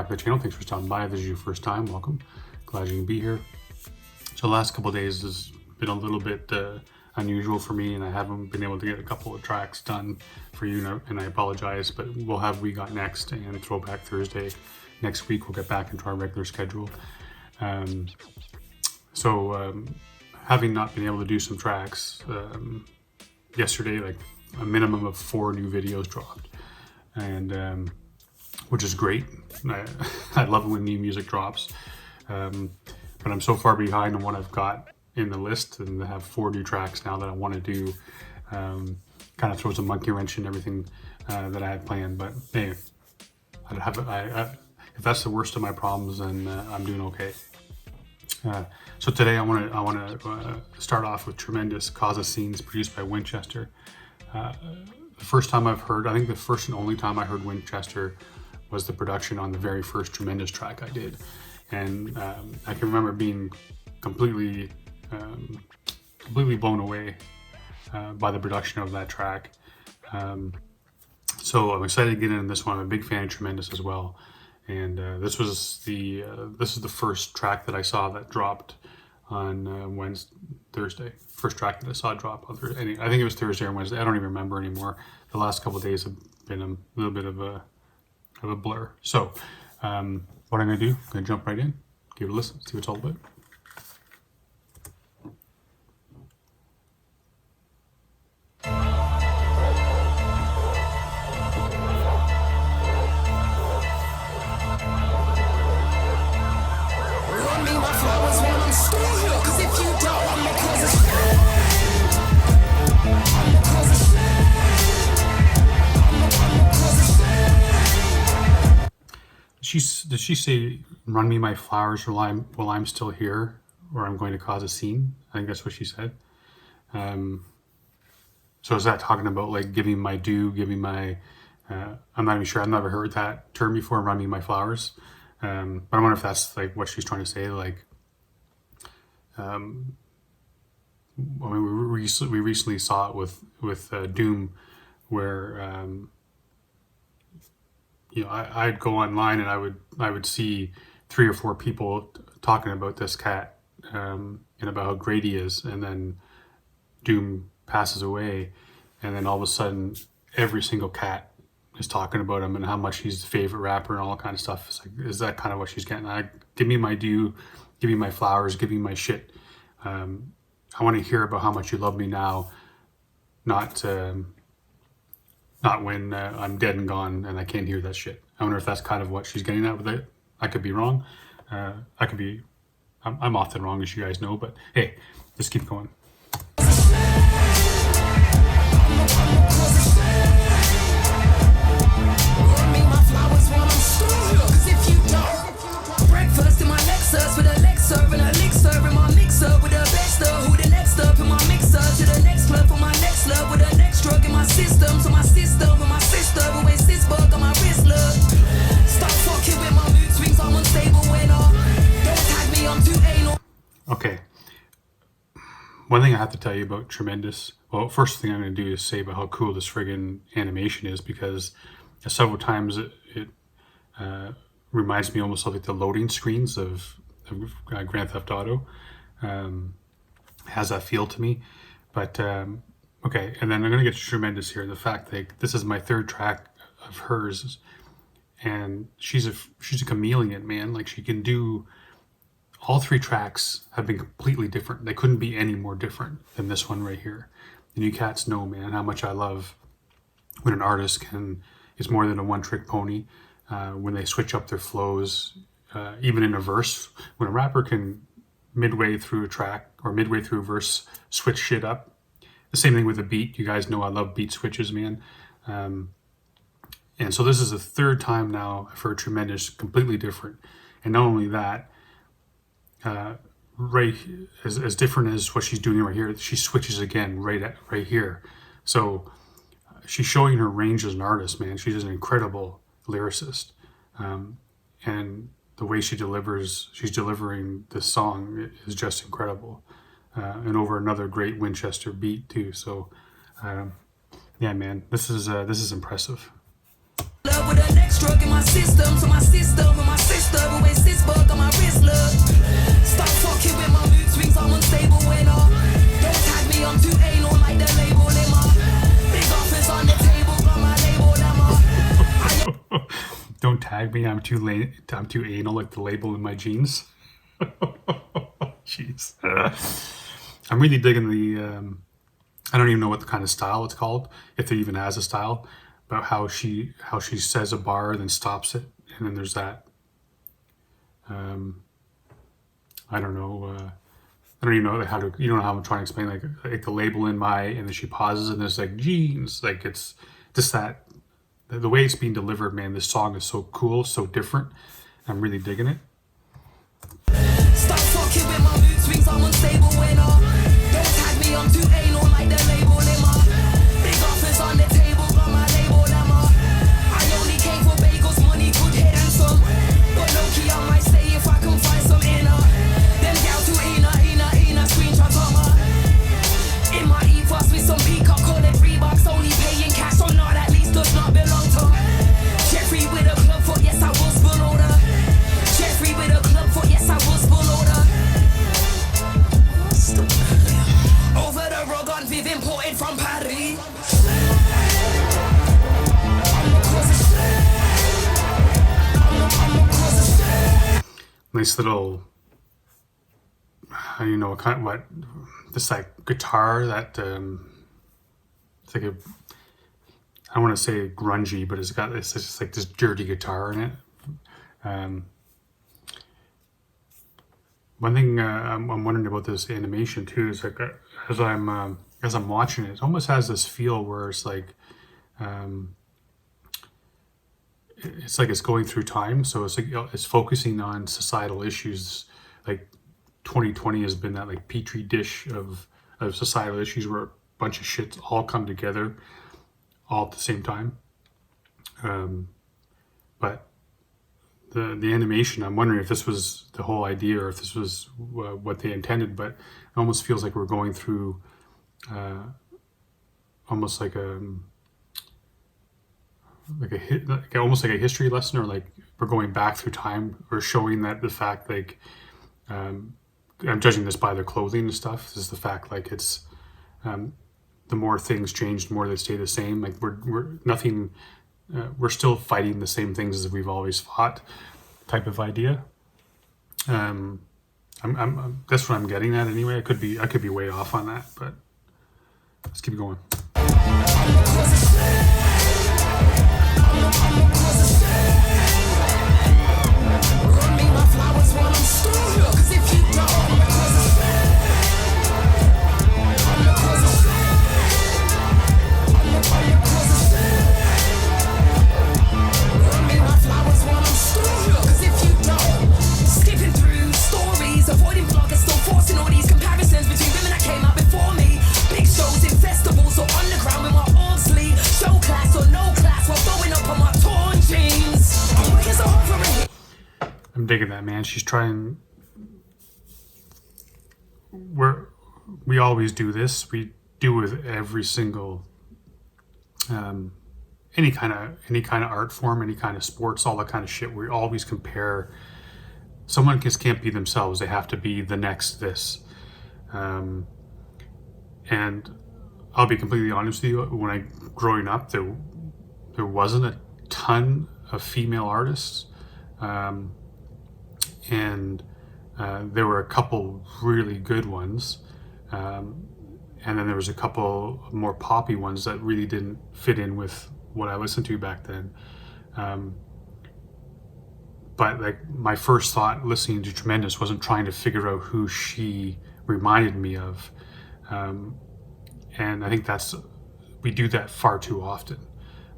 back to the channel. Thanks for stopping by. If this is your first time, welcome. Glad you can be here. So the last couple of days has been a little bit unusual for me, and I haven't been able to get a couple of tracks done for you, and I apologize, but we'll have We Got Next and Throwback Thursday. Next week we'll get back into our regular schedule. Having not been able to do some tracks, yesterday, like a minimum of 4 new videos dropped, and which is great. I love it when new music drops, but I'm so far behind on what I've got in the list, and I have 4 new tracks now that I want to do. Kind of throws a monkey wrench in everything that I had planned, but hey, if that's the worst of my problems, then I'm doing okay. So today I want to start off with TrueMendous, Cause of Scenes, produced by Winchester. The first time I've heard, I think the first and only time I heard Winchester was the production on the very first TrueMendous track I did, and I can remember being completely blown away by the production of that track. So I'm excited to get into this one. I'm a big fan of TrueMendous as well, and this is the first track that I saw that dropped on Thursday. First track that I saw drop on Thursday. I think it was Thursday or Wednesday. I don't even remember anymore. The last couple of days have been a little bit of a blur. So what I'm gonna do, I'm gonna jump right in, give it a listen, see what it's all about. Did she say, "Run me my flowers while I'm still here, or I'm going to cause a scene"? I think that's what she said. So is that talking about like giving my due, giving my? I'm not even sure. I've never heard that term before. Run me my flowers. But I wonder if that's like what she's trying to say. Like, I mean, we recently saw it with Doom, where. I'd go online and I would see 3 or 4 people talking about this cat, and about how great he is, and then Doom passes away, and then all of a sudden every single cat is talking about him and how much he's the favorite rapper and all that kind of stuff. It's like, is that kind of what she's getting? Give me my due, give me my flowers, give me my shit. I want to hear about how much you love me now, not when I'm dead and gone and I can't hear that shit. I wonder if that's kind of what she's getting at with it. I could be wrong. I'm often wrong, as you guys know, but hey, let's keep going. Breakfast in my Lexus with a Lexus and a Lexus in my mixer with a Bester. Who the next up in my mixer to the next club for my next love with a next drug in my system. So my sister with my sister, but when sis bug on my wrist, look. Stop fucking with my mood swings, I'm unstable when don't tag me, I'm too anal. Okay. One thing I have to tell you about TrueMendous. Well, first thing I'm going to do is say about how cool this friggin' animation is, because several times it reminds me almost of like the loading screens of Grand Theft Auto. Has that feel to me. But okay, and then I'm going to get to TrueMendous here. The fact that this is my 3rd track of hers, and she's a chameleon, man. Like, she can do. All 3 tracks have been completely different. They couldn't be any more different than this one right here. And you cats know, man, how much I love when an artist is more than a one-trick pony. When they switch up their flows, even in a verse, when a rapper can midway through a track or midway through a verse switch shit up. The same thing with a beat. You guys know I love beat switches, man. And so this is the 3rd time now I've heard TrueMendous completely different. And not only that, right as different as what she's doing right here, she switches again right here. So she's showing her range as an artist, man. She's an incredible lyricist, and the way she's delivering this song is just incredible, and over another great Winchester beat too. So yeah, man, this is impressive. Love love with the next drug in my system. So my sister with my sister, but when sis bug on my wrist, look. Stop fucking with my mood swings, I'm unstable winner. Don't tag me, I'm too anal like the label in my big offers on the table, got my label in my. Don't tag me, I'm too anal like the label in my jeans. Jeez. I'm really digging the I don't even know what the kind of style it's called, if it even has a style, about how she says a bar and then stops it, and then there's that I don't know I don't even know how to, you don't know how I'm trying to explain, like the label in my, and then she pauses and there's like jeans, like it's just that the way it's being delivered, man. This song is so cool, so different. I'm really digging it. Stop fucking with my mood swings, I'm unstable winner. Don't tag me, I'm too anal like the label in my big offers on the table, got my label in my. I only came for bagels, money, good head and some. But low-key I might stay if I can find some inner. Them gals who Ina, screenshots on my. In my ethos with some peacock, call it $3, only paying cash or not, at least does not belong to Jeffrey with a club for yes I will spill order. Jeffrey with a club for yes I will spill order. Over the rug on Viv imported from Paris. Nice little, you know, what this like guitar that it's like a, I don't want to say grungy, but it's just like this dirty guitar in it. One thing I'm wondering about this animation too is like as I'm watching it, it almost has this feel where it's like it's going through time. So it's like it's focusing on societal issues. Like 2020 has been that like petri dish of societal issues where a bunch of shit all come together all at the same time. But the animation, I'm wondering if this was the whole idea or if this was what they intended, but it almost feels like we're going through almost like almost like a history lesson, or like we're going back through time, or showing that the fact like I'm judging this by their clothing and stuff. This is the fact like it's the more things change, the more they stay the same. Like we're nothing. We're still fighting the same things as we've always fought, type of idea. I'm that's what I'm getting at anyway. I could be way off on that, but let's keep going. Run me my flowers while I'm still here, 'cause if you don't, skipping through stories, avoiding bloggers, still forcing all these comparisons between women that came out before me. Big shows in festivals or underground with my old sleeve. Show class or no class while throwing up on my torn jeans. I'm working so hard for it. I'm digging that, man. She's trying. We always do this. We do with every single any kind of art form, any kind of sports, all that kind of shit. We always compare. Someone just can't be themselves. They have to be the next this. And I'll be completely honest with you. When growing up, there wasn't a ton of female artists, and there were a couple really good ones, and then there was a couple more poppy ones that really didn't fit in with what I listened to back then. But like my first thought listening to TrueMendous wasn't trying to figure out who she reminded me of. And I think we do that far too often.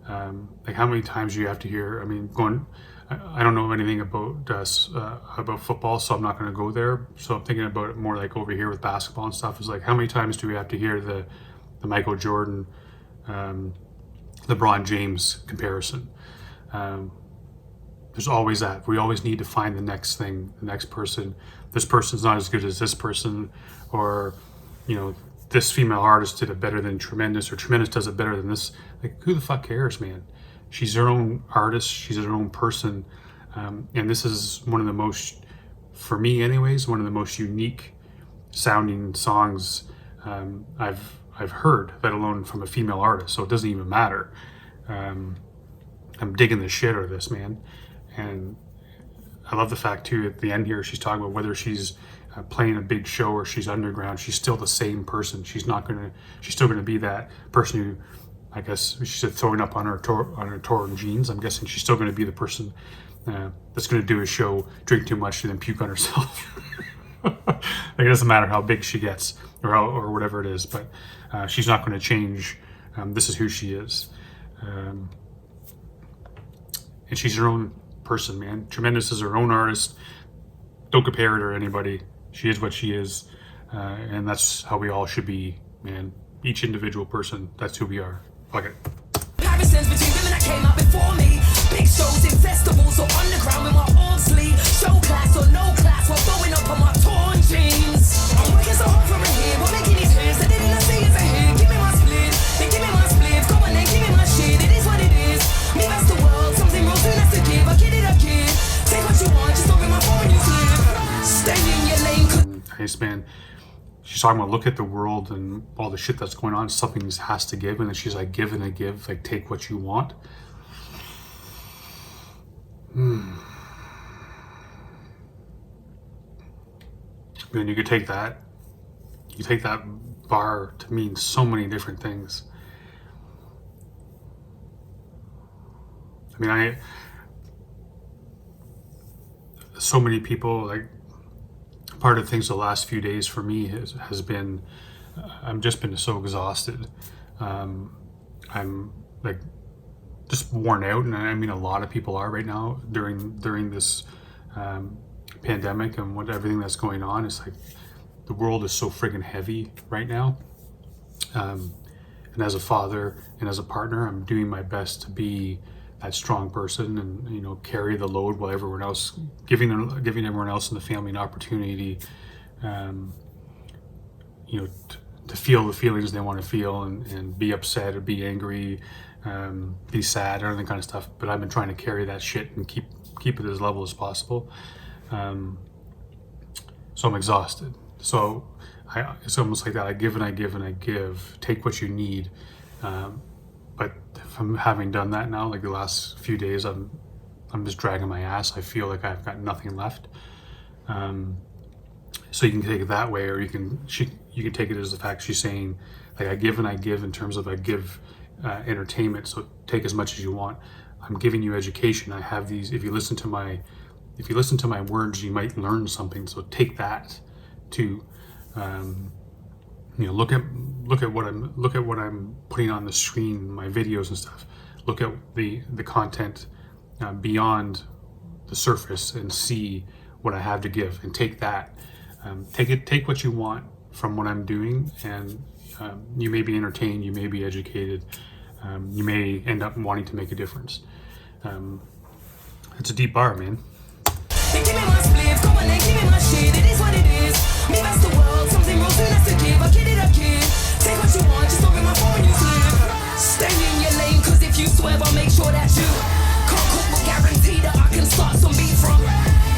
Like how many times do you have to hear, I mean, I don't know anything about football, so I'm not going to go there. So I'm thinking about it more like over here with basketball and stuff. Is like, how many times do we have to hear the Michael Jordan, LeBron James comparison? There's always that. We always need to find the next thing, the next person. This person's not as good as this person, or, you know, this female artist did it better than TrueMendous, or TrueMendous does it better than this. Like, who the fuck cares, man? she's her own artist. She's her own person. And this is one of the most, for me anyways, one of the most unique sounding songs I've heard, let alone from a female artist. So it doesn't even matter. I'm digging the shit out of this, man. And I love the fact too, at the end here, she's talking about whether she's playing a big show or she's underground, she's still the same person. She's still gonna be that person who, I guess she said, throwing up on her torn jeans. I'm guessing she's still gonna be the person that's gonna do a show, drink too much, and then puke on herself. Like, it doesn't matter how big she gets or whatever it is, but she's not gonna change. This is who she is. And she's her own person, man. TrueMendous is her own artist. Don't compare her to anybody. She is what she is, and that's how we all should be, man. Each individual person, that's who we are. Fuck it. Comparisons between women that came out before me. Big shows in festivals or underground with my arm sleeve. Show class or no class while throwing up on my torn jeans. I'm working so hard for a hit, we're making these hits. I didn't see it's a hit. Give me my split, then give me my split. Go on then, give me my shit. It is what it is. Me best the world, something real soon has to give. I get it, I give. Take what you want, just don't be my phone, you slip. Stay in your lane. Nice, man. She's talking about look at the world and all the shit that's going on. Something has to give, and then she's like, give and I give. Like, take what you want. Man, you could take that. You take that bar to mean so many different things. I mean, so many people, like, part of things the last few days for me has been, I've just been so exhausted. I'm like just worn out, and I mean a lot of people are right now during this pandemic and everything that's going on. It's like the world is so friggin' heavy right now. And as a father and as a partner, I'm doing my best to be that strong person and, you know, carry the load while everyone else, giving everyone else in the family an opportunity, you know, to feel the feelings they want to feel and be upset or be angry, be sad, or that kind of stuff. But I've been trying to carry that shit and keep it as level as possible. So I'm exhausted. So it's almost like that. I give and I give and I give. Take what you need. But if I'm having done that now, like the last few days, I'm just dragging my ass. I feel like I've got nothing left. So you can take it that way, or you can take it as the fact she's saying, like, I give and I give in terms of I give entertainment. So take as much as you want. I'm giving you education. I have these. If you listen to my words, you might learn something. So take that too. You know, look at what I'm putting on the screen, my videos and stuff. Look at the content beyond the surface and see what I have to give, and take that. Take what you want from what I'm doing, and you may be entertained, you may be educated, you may end up wanting to make a difference. It's a deep bar, man. Give me my split, go on then, give me my shit. It is what it is. Me best the world, something real soon has to give. I get it, I give. Take what you want, just don't be my phone, you slip. Stay in your lane, cause if you swerve, I'll make sure that you can't cook, but guarantee that I can start some beat from.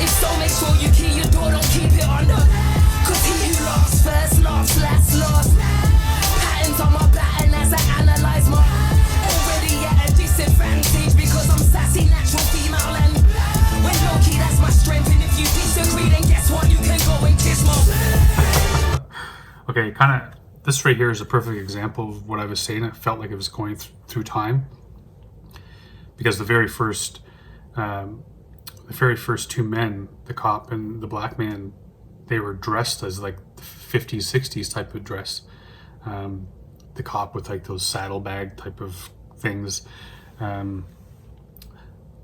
If so, make sure you key your door, don't keep it under. Cause he who laughs first, laughs last. Patterns on my pattern as I analyze my already at a disadvantage, because I'm sassy, natural female, and when low-key, that's my strength. And if you disagree, then guess what? You can go and kiss my. Okay, kind of, this right here is a perfect example of what I was saying. It felt like it was going through time, because the very first two men, the cop and the black man, they were dressed as like the 50s, 60s type of dress. The cop with like those saddlebag type of things. But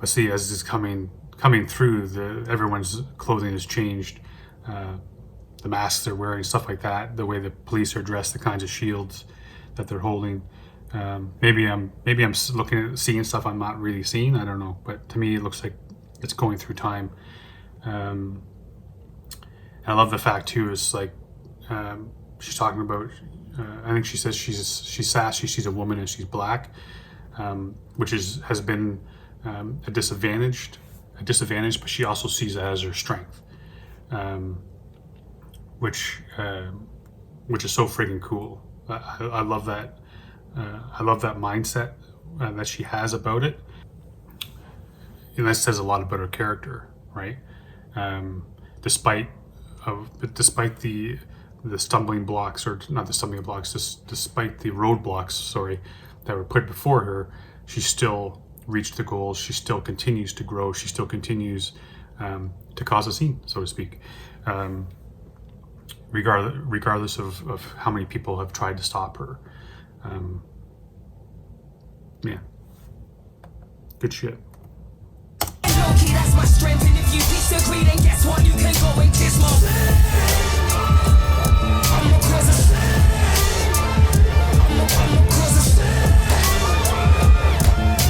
see, as it's coming through, everyone's clothing has changed. The masks they're wearing, stuff like that, the way the police are dressed, the kinds of shields that they're holding. Maybe I'm seeing stuff I'm not really seeing. I don't know, but to me it looks like it's going through time. And I love the fact too is like she's talking about. I think she says she's sassy. She's a woman and she's black. which has been a disadvantage, but she also sees it as her strength, which is so freaking cool. I love that. I love that mindset that she has about it, and that says a lot about her character, right? Despite the stumbling blocks, or not the stumbling blocks, despite the roadblocks, sorry, that were put before her, she still reached the goals. She still continues to grow. She still continues to cause a scene, so to speak, regardless of how many people have tried to stop her. Yeah, good shit. Low-key, that's my strength, and if you disagree, then guess what? You can go and kiss more. I'm a cousin. I'm a cousin.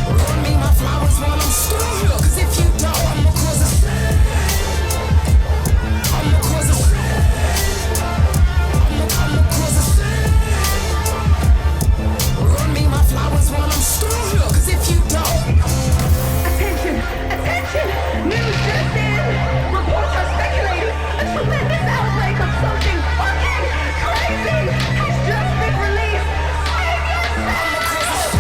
Run me my flowers while I'm still here, 'cause if you don't, I'm a cousin. I'm a cousin. I'm a cousin. Run me my flowers while I'm still here, 'cause if you don't. Attention! Attention! News just in! Reports are speculating a tremendous outbreak of something fucking crazy has just been released. Save yourself!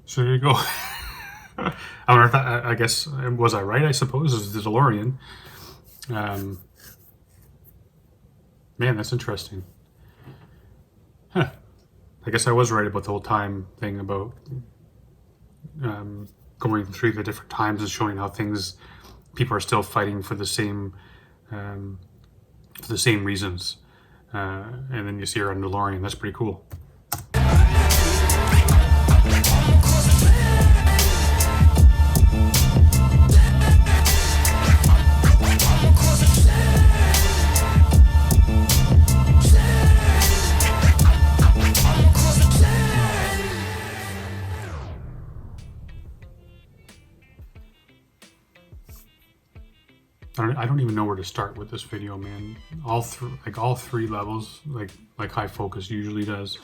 So there you go. I don't know if that, I guess, was I right? I suppose it was the DeLorean. Man, that's interesting. Huh. I guess I was right about the whole time thing about going through the different times and showing how people are still fighting for the same reasons. And then you see her on DeLorean. That's pretty cool. I don't even know where to start with this video, man. All three levels, like High Focus usually does.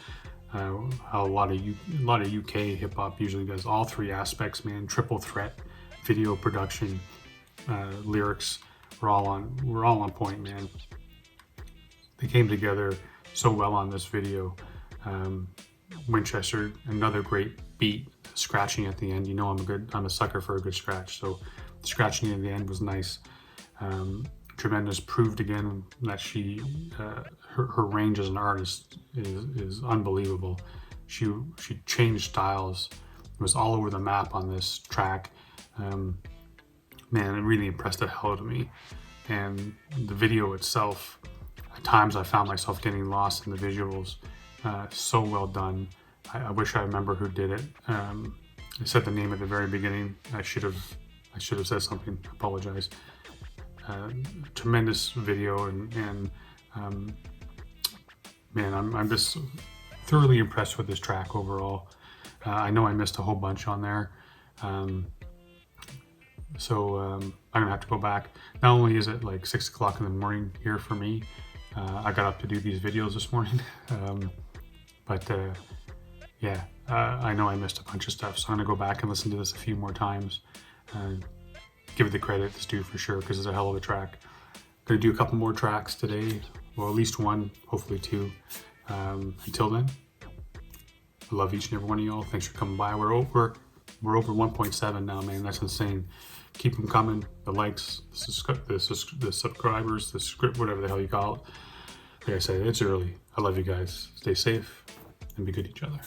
How a lot of UK hip hop usually does. All three aspects, man. Triple threat, video production, lyrics. We're all on point, man. They came together so well on this video. Winchester, another great beat, scratching at the end. You know I'm a sucker for a good scratch, so the scratching at the end was nice. TrueMendous proved again that her range as an artist is unbelievable. She changed styles. It was all over the map on this track. Man, it really impressed the hell out of me. And the video itself, at times I found myself getting lost in the visuals. So well done. I wish I remember who did it. I said the name at the very beginning. I should have said something. I apologize. Tremendous video, and man, I'm just thoroughly impressed with this track overall. I know I missed a whole bunch on there, so I'm gonna have to go back. Not only is it like 6 o'clock in the morning here for me, I got up to do these videos this morning, but yeah, I know I missed a bunch of stuff, so I'm gonna go back and listen to this a few more times. Give it the credit it's due for sure, because it's a hell of a track. Gonna do a couple more tracks today, well, at least one, hopefully two. Until then, I love each and every one of y'all. Thanks for coming by. We're over 1.7 now, man. That's insane. Keep them coming. The likes, the subscribers, the script, whatever the hell you call it. Like I said, it's early. I love you guys. Stay safe and be good to each other.